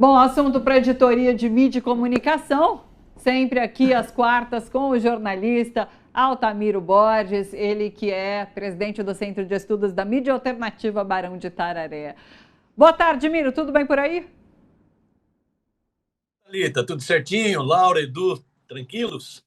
Bom, assunto para a editoria de mídia e comunicação, sempre aqui às quartas com o jornalista Altamiro Borges, ele que é presidente do Centro de Estudos da Mídia Alternativa Barão de Itararé. Boa tarde, Miro, tudo bem por aí? Thalita, tudo certinho? Laura, Edu, tranquilos?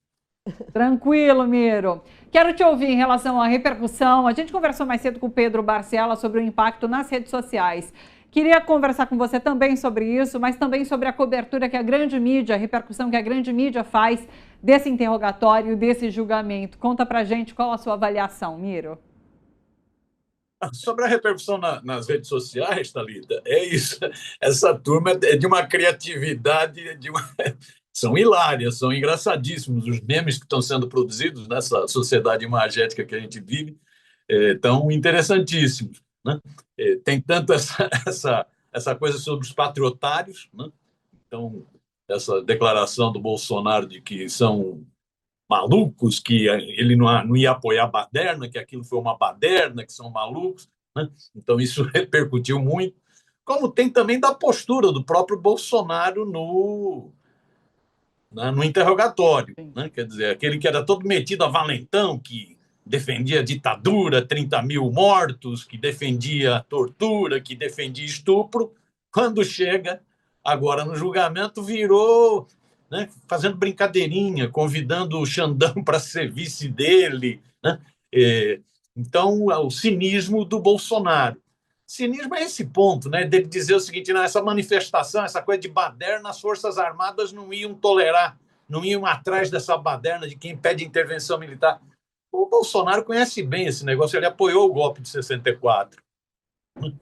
Tranquilo, Miro. Quero te ouvir em relação à repercussão. A gente conversou mais cedo com o Pedro Barcela sobre o impacto nas redes sociais. Queria conversar com você também sobre isso, mas também sobre a cobertura que a grande mídia, a repercussão que a grande mídia faz desse interrogatório, desse julgamento. Conta pra gente qual a sua avaliação, Miro. Sobre a repercussão nas redes sociais, Thalita, é isso. Essa turma é de uma criatividade, são hilárias, são engraçadíssimos. Os memes que estão sendo produzidos nessa sociedade imagética que a gente vive estão interessantíssimos, né? Tem tanto essa coisa sobre os patriotários, né? Então, essa declaração do Bolsonaro de que são malucos, que ele não ia apoiar a baderna, que aquilo foi uma baderna, que são malucos, né? Então isso repercutiu muito, como tem também da postura do próprio Bolsonaro no interrogatório, né? Quer dizer, aquele que era todo metido a valentão, que defendia a ditadura, 30 mil mortos, que defendia a tortura, que defendia estupro, quando chega agora no julgamento virou, né, fazendo brincadeirinha, convidando o Xandão para ser vice dele, né? Então, o cinismo do Bolsonaro. Cinismo é esse ponto, né, dele dizer o seguinte: não, essa manifestação, essa coisa de baderna, as Forças Armadas não iam tolerar, não iam atrás dessa baderna de quem pede intervenção militar. O Bolsonaro conhece bem esse negócio, ele apoiou o golpe de 64.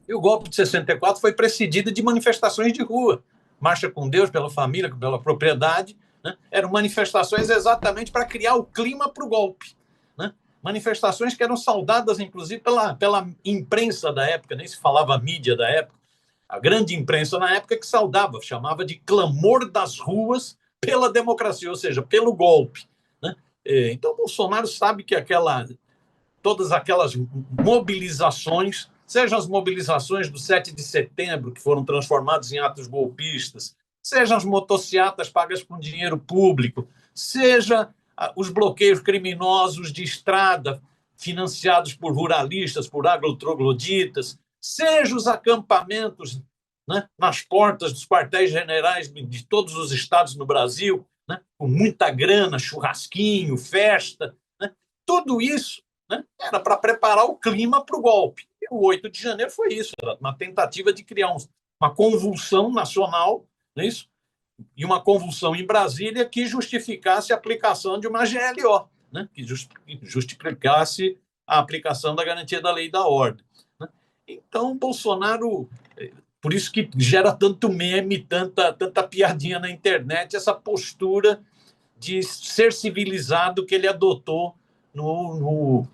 E o golpe de 64 foi precedido de manifestações de rua. Marcha com Deus, pela família, pela propriedade, né? Eram manifestações exatamente para criar o clima para o golpe, né? Manifestações que eram saudadas, inclusive, pela imprensa da época, nem se falava mídia da época, a grande imprensa na época que saudava, chamava de clamor das ruas pela democracia, ou seja, pelo golpe, né? Então, Bolsonaro sabe que todas aquelas mobilizações, sejam as mobilizações do 7 de setembro, que foram transformadas em atos golpistas, sejam as motocicletas pagas com dinheiro público, seja os bloqueios criminosos de estrada financiados por ruralistas, por agrotrogloditas, seja os acampamentos, né, nas portas dos quartéis generais de todos os estados no Brasil, né, com muita grana, churrasquinho, festa, né, tudo isso, né, era para preparar o clima para o golpe. E o 8 de janeiro foi isso, era uma tentativa de criar uma convulsão nacional, não é isso? E uma convulsão em Brasília que justificasse a aplicação de uma GLO, né, que justificasse a aplicação da garantia da lei e da ordem, né? Então, Bolsonaro, por isso que gera tanto meme, tanta piadinha na internet, essa postura de ser civilizado que ele adotou no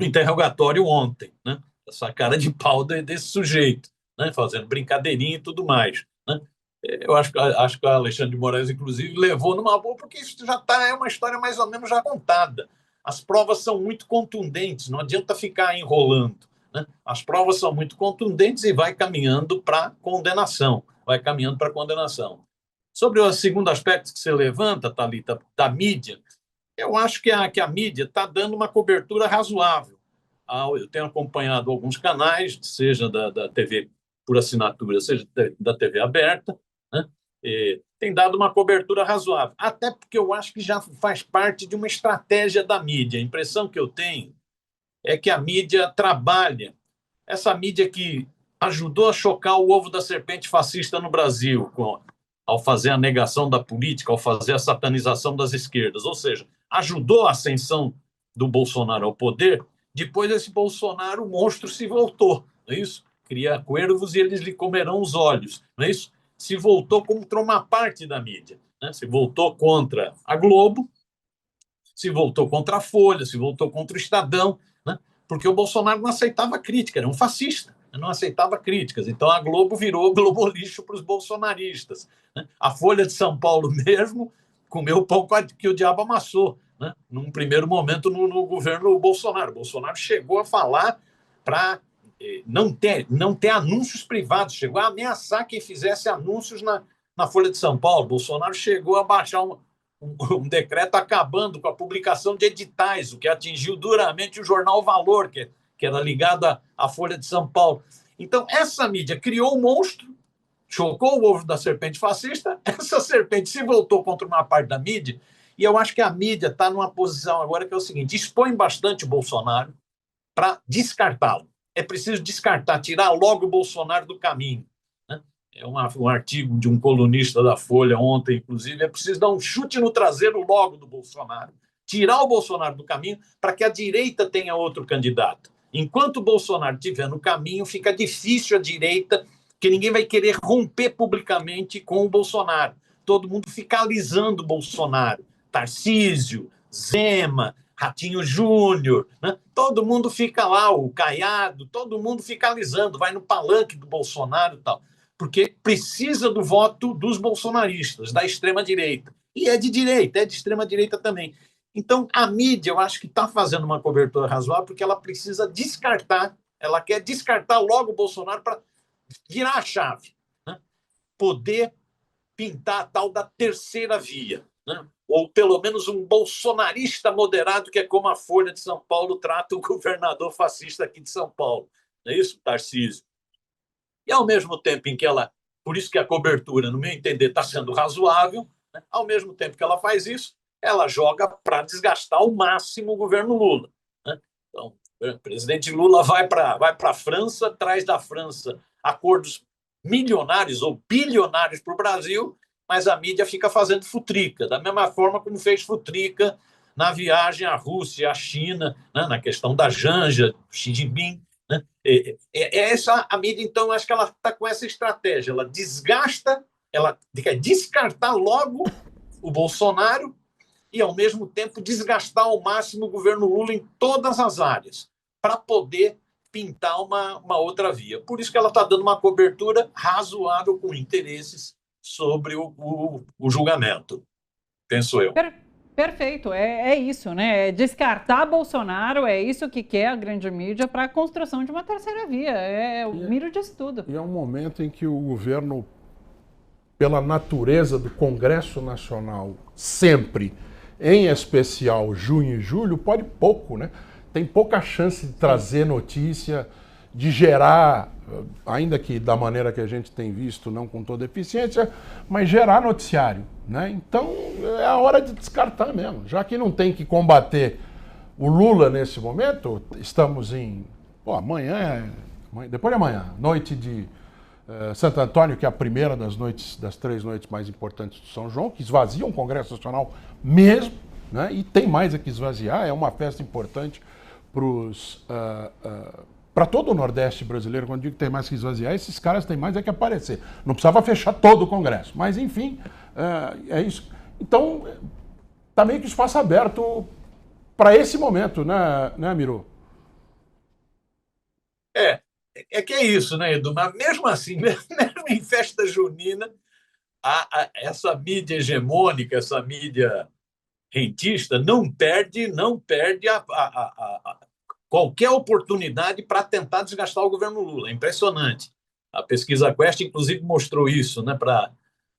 interrogatório ontem, né? Essa cara de pau desse sujeito, né? Fazendo brincadeirinha e tudo mais, né? Eu acho que o Alexandre de Moraes, inclusive, levou numa boa, porque isso é uma história mais ou menos já contada. As provas são muito contundentes, não adianta ficar enrolando, né? As provas são muito contundentes e vai caminhando para condenação, vai caminhando para condenação. Sobre o segundo aspecto que você levanta, Thalita, da mídia, eu acho que a mídia está dando uma cobertura razoável. Eu tenho acompanhado alguns canais, seja da TV por assinatura, seja da TV aberta, né? Tem dado uma cobertura razoável. Até porque eu acho que já faz parte de uma estratégia da mídia. A impressão que eu tenho é que a mídia trabalha, essa mídia que ajudou a chocar o ovo da serpente fascista no Brasil, ao fazer a negação da política, ao fazer a satanização das esquerdas, ou seja, ajudou a ascensão do Bolsonaro ao poder. Depois esse Bolsonaro, o monstro se voltou, não é isso? Cria cuervos e eles lhe comerão os olhos, não é isso? Se voltou contra uma parte da mídia, né? Se voltou contra a Globo, se voltou contra a Folha, se voltou contra o Estadão, né? Porque o Bolsonaro não aceitava crítica, era um fascista, não aceitava críticas. Então a Globo virou Globo lixo para os bolsonaristas, né? A Folha de São Paulo mesmo comeu o pão que o diabo amassou, né? Num primeiro momento no governo Bolsonaro. O Bolsonaro chegou a falar para não ter anúncios privados, chegou a ameaçar quem fizesse anúncios na Folha de São Paulo. Bolsonaro chegou a baixar um decreto acabando com a publicação de editais, o que atingiu duramente o jornal Valor, que era ligado à Folha de São Paulo. Então, essa mídia criou um monstro, chocou o ovo da serpente fascista, essa serpente se voltou contra uma parte da mídia, e eu acho que a mídia está numa posição agora que é o seguinte: expõe bastante o Bolsonaro para descartá-lo. É preciso descartar, tirar logo o Bolsonaro do caminho. Né? É um artigo de um colunista da Folha ontem, inclusive, é preciso dar um chute no traseiro logo do Bolsonaro, tirar o Bolsonaro do caminho para que a direita tenha outro candidato. Enquanto o Bolsonaro estiver no caminho, fica difícil a direita, que ninguém vai querer romper publicamente com o Bolsonaro. Todo mundo fica alisando o Bolsonaro. Tarcísio, Zema, Ratinho Júnior, né? Todo mundo fica lá, o Caiado, todo mundo fica alisando, vai no palanque do Bolsonaro e tal, porque precisa do voto dos bolsonaristas, da extrema-direita. E é de direita, é de extrema-direita também. Então, a mídia, eu acho que está fazendo uma cobertura razoável, porque ela precisa descartar, ela quer descartar logo o Bolsonaro para virar a chave, né? Poder pintar a tal da terceira via, né? Ou pelo menos um bolsonarista moderado, que é como a Folha de São Paulo trata o governador fascista aqui de São Paulo. Não é isso, Tarcísio? E ao mesmo tempo em que ela, por isso que a cobertura, no meu entender, está sendo razoável, né? Ao mesmo tempo que ela faz isso, ela joga para desgastar ao máximo o governo Lula, né? Então, o presidente Lula vai para a França, traz da França acordos milionários ou bilionários para o Brasil, mas a mídia fica fazendo futrica, da mesma forma como fez futrica na viagem à Rússia, à China, né, na questão da Janja, Xi Jinping. Né? Essa, a mídia, então, acho que ela está com essa estratégia. Ela desgasta, ela quer descartar logo o Bolsonaro e, ao mesmo tempo, desgastar ao máximo o governo Lula em todas as áreas, para poder pintar uma outra via. Por isso que ela está dando uma cobertura razoável com interesses sobre o julgamento, penso eu. Perfeito, é isso, né? É descartar Bolsonaro, é isso que quer a grande mídia para a construção de uma terceira via. É o miro disso tudo. E é um momento em que o governo, pela natureza do Congresso Nacional, sempre, em especial junho e julho, pode pouco, né? Tem pouca chance de trazer notícia, de gerar, ainda que da maneira que a gente tem visto, não com toda eficiência, mas gerar noticiário, né? Então é a hora de descartar mesmo. Já que não tem que combater o Lula nesse momento, estamos em depois de amanhã, noite de Santo Antônio, que é a primeira das 3 noites mais importantes do São João, que esvazia um Congresso Nacional mesmo, né? E tem mais a que esvaziar, é uma festa importante para todo o Nordeste brasileiro. Quando digo que tem mais que esvaziar, esses caras têm mais é que aparecer. Não precisava fechar todo o Congresso, mas enfim, é isso. Então, está meio que espaço aberto para esse momento, né, Miro? É que é isso, né, Edu? Mas mesmo assim, mesmo em festa junina, essa mídia hegemônica, essa mídia rentista, não perde qualquer oportunidade para tentar desgastar o governo Lula. É impressionante. A pesquisa Quest, inclusive, mostrou isso, né? Para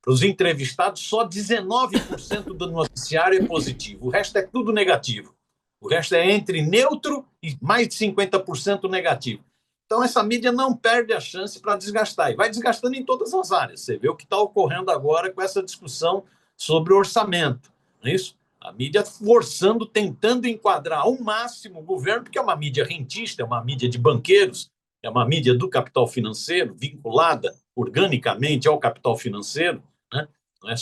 os entrevistados, só 19% do noticiário é positivo. O resto é tudo negativo. O resto é entre neutro e mais de 50% negativo. Então, essa mídia não perde a chance para desgastar. E vai desgastando em todas as áreas. Você vê o que está ocorrendo agora com essa discussão sobre orçamento. Não é isso? A mídia forçando, tentando enquadrar ao máximo o governo, porque é uma mídia rentista, é uma mídia de banqueiros, é uma mídia do capital financeiro, vinculada organicamente ao capital financeiro, né? Não é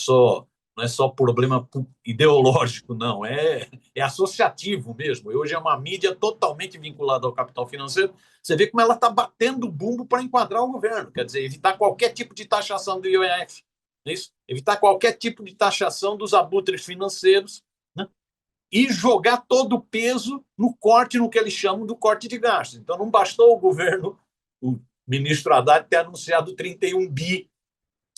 só problema ideológico, não, é associativo mesmo. Hoje é uma mídia totalmente vinculada ao capital financeiro. Você vê como ela está batendo o bumbo para enquadrar o governo, quer dizer, evitar qualquer tipo de taxação do IOF, isso? Evitar qualquer tipo de taxação dos abutres financeiros, né? E jogar todo o peso no corte, no que eles chamam do corte de gastos. Então, não bastou o governo, o ministro Haddad, ter anunciado 31 bi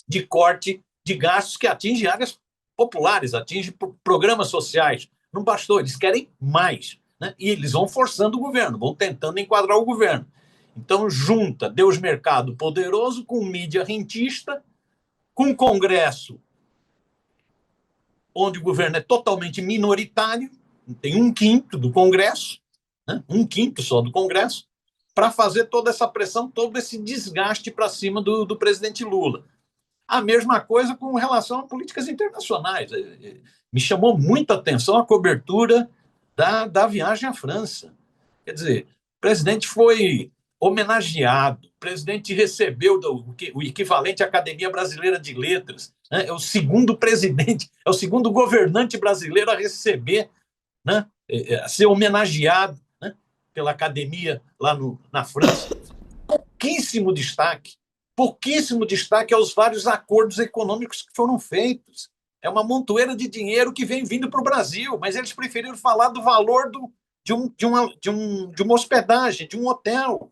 de corte de gastos que atinge áreas populares, atinge programas sociais. Não bastou, eles querem mais, né? E eles vão forçando o governo, vão tentando enquadrar o governo. Então, junta Deus mercado poderoso com mídia rentista, com Congresso, onde o governo é totalmente minoritário, tem 1/5 do Congresso, né? 1/5 só do Congresso, para fazer toda essa pressão, todo esse desgaste para cima do presidente Lula. A mesma coisa com relação a políticas internacionais. Me chamou muita atenção a cobertura da viagem à França. Quer dizer, o presidente foi homenageado, o presidente recebeu o equivalente à Academia Brasileira de Letras, né? É o segundo presidente, é o segundo governante brasileiro a receber, né? A ser homenageado, né? Pela academia lá na França. Pouquíssimo destaque aos vários acordos econômicos que foram feitos. É uma montoeira de dinheiro que vem vindo para o Brasil, mas eles preferiram falar do valor de uma hospedagem, de um hotel.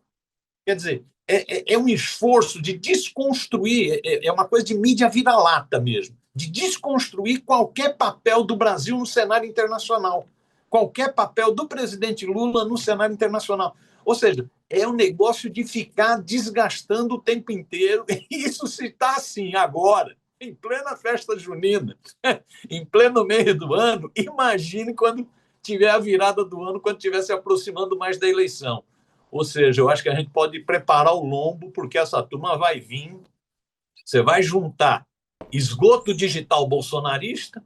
Quer dizer, é um esforço de desconstruir, é uma coisa de mídia vira-lata mesmo, de desconstruir qualquer papel do Brasil no cenário internacional, qualquer papel do presidente Lula no cenário internacional. Ou seja, é um negócio de ficar desgastando o tempo inteiro, e isso se está assim agora, em plena festa junina, em pleno meio do ano. Imagine quando tiver a virada do ano, quando estiver se aproximando mais da eleição. Ou seja, eu acho que a gente pode preparar o lombo, porque essa turma vai vir. Você vai juntar esgoto digital bolsonarista,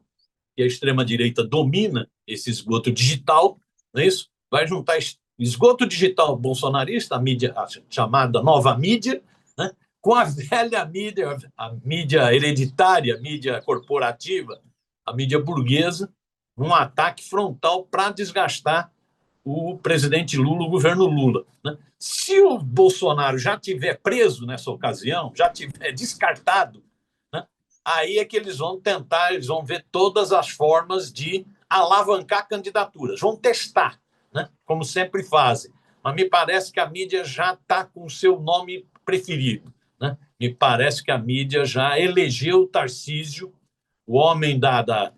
que a extrema-direita domina esse esgoto digital, não é isso? Vai juntar esgoto digital bolsonarista, a mídia, a chamada nova mídia, né? Com a velha mídia, a mídia hereditária, a mídia corporativa, a mídia burguesa, num ataque frontal para desgastar o presidente Lula, o governo Lula, né? Se o Bolsonaro já tiver preso nessa ocasião, já tiver descartado, né? Aí é que eles vão tentar, eles vão ver todas as formas de alavancar candidaturas, vão testar, né? Como sempre fazem. Mas me parece que a mídia já está com o seu nome preferido, né? Me parece que a mídia já elegeu o Tarcísio, o homem da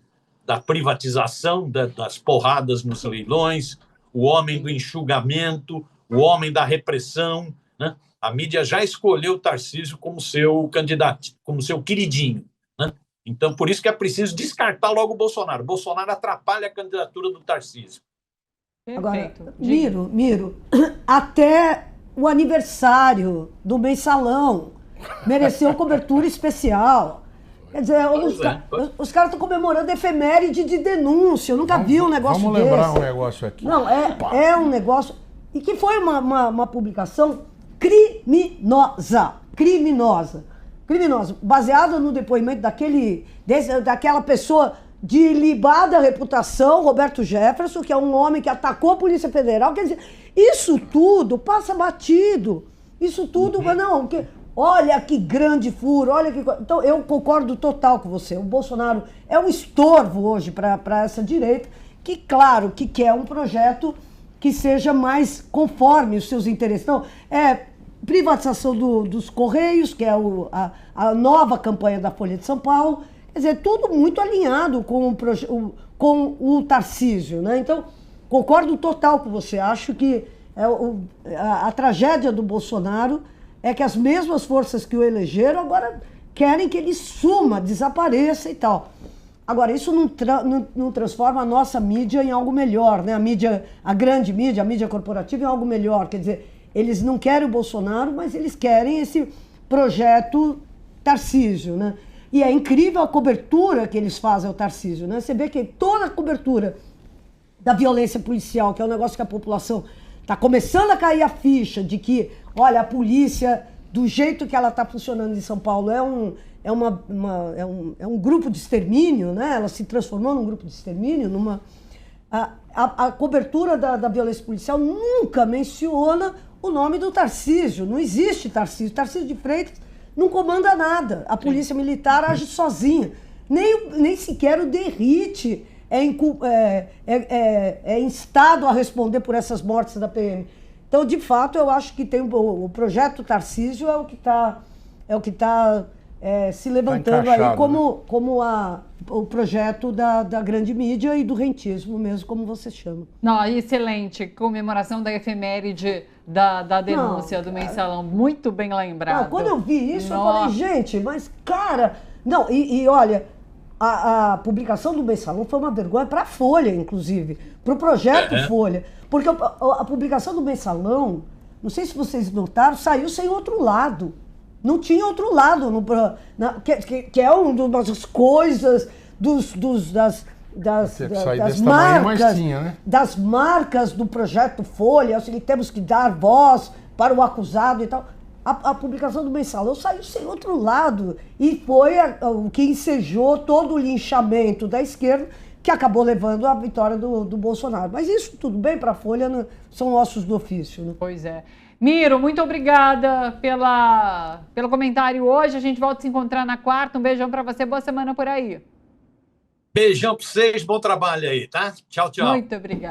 privatização, das porradas nos leilões, o homem do enxugamento, o homem da repressão, né? A mídia já escolheu o Tarcísio como seu candidato, como seu queridinho, né? Então, por isso que é preciso descartar logo o Bolsonaro. O Bolsonaro atrapalha a candidatura do Tarcísio. Agora, Miro, até o aniversário do mensalão mereceu cobertura especial. Quer dizer, os caras estão comemorando efeméride de denúncia. Eu nunca vi um negócio desse. Vamos lembrar um negócio aqui. Não, é um negócio... E que foi uma publicação criminosa. Baseada no depoimento daquela pessoa de ilibada reputação, Roberto Jefferson, que é um homem que atacou a Polícia Federal. Quer dizer, isso tudo passa batido. Isso tudo... Não, olha que grande furo, olha que... Então, eu concordo total com você. O Bolsonaro é um estorvo hoje para essa direita, que, claro, que quer um projeto que seja mais conforme os seus interesses. Então, privatização dos Correios, que é a nova campanha da Folha de São Paulo. Quer dizer, tudo muito alinhado com o Tarcísio, né? Então, concordo total com você. Acho que a tragédia do Bolsonaro é que as mesmas forças que o elegeram agora querem que ele suma, desapareça e tal. Agora, isso não transforma a nossa mídia em algo melhor, né? A grande mídia, a mídia corporativa, em algo melhor. Quer dizer, eles não querem o Bolsonaro, mas eles querem esse projeto Tarcísio, né? E é incrível a cobertura que eles fazem ao Tarcísio, né? Você vê que toda a cobertura da violência policial, que é um negócio que a população está começando a cair a ficha de que, olha, a polícia, do jeito que ela está funcionando em São Paulo, é um grupo de extermínio, né? Ela se transformou num grupo de extermínio, a cobertura da violência policial nunca menciona o nome do Tarcísio. Não existe Tarcísio. Tarcísio de Freitas não comanda nada. A polícia militar age sozinha. Nem sequer o Derrite é instado a responder por essas mortes da PM. Então, de fato, eu acho que tem o projeto Tarcísio é o que está se levantando tá aí como o projeto da grande mídia e do rentismo mesmo, como você chama. Não, excelente. Comemoração da efeméride da denúncia do Mensalão. Muito bem lembrado. Não, quando eu vi isso, eu falei, gente, mas cara... Não, e olha, a publicação do Mensalão foi uma vergonha para a Folha, inclusive, para o projeto Folha. Porque a publicação do Mensalão, não sei se vocês notaram, saiu sem outro lado. Não tinha outro lado, que é uma das coisas das marcas do projeto Folha, assim, temos que dar voz para o acusado e tal. A publicação do Mensalão saiu sem outro lado e foi o que ensejou todo o linchamento da esquerda, que acabou levando à vitória do Bolsonaro. Mas isso tudo bem para a Folha, são ossos do ofício. Né? Pois é. Miro, muito obrigada pelo comentário hoje. A gente volta a se encontrar na quarta. Um beijão para você. Boa semana por aí. Beijão para vocês. Bom trabalho aí, tá? Tchau, tchau. Muito obrigada.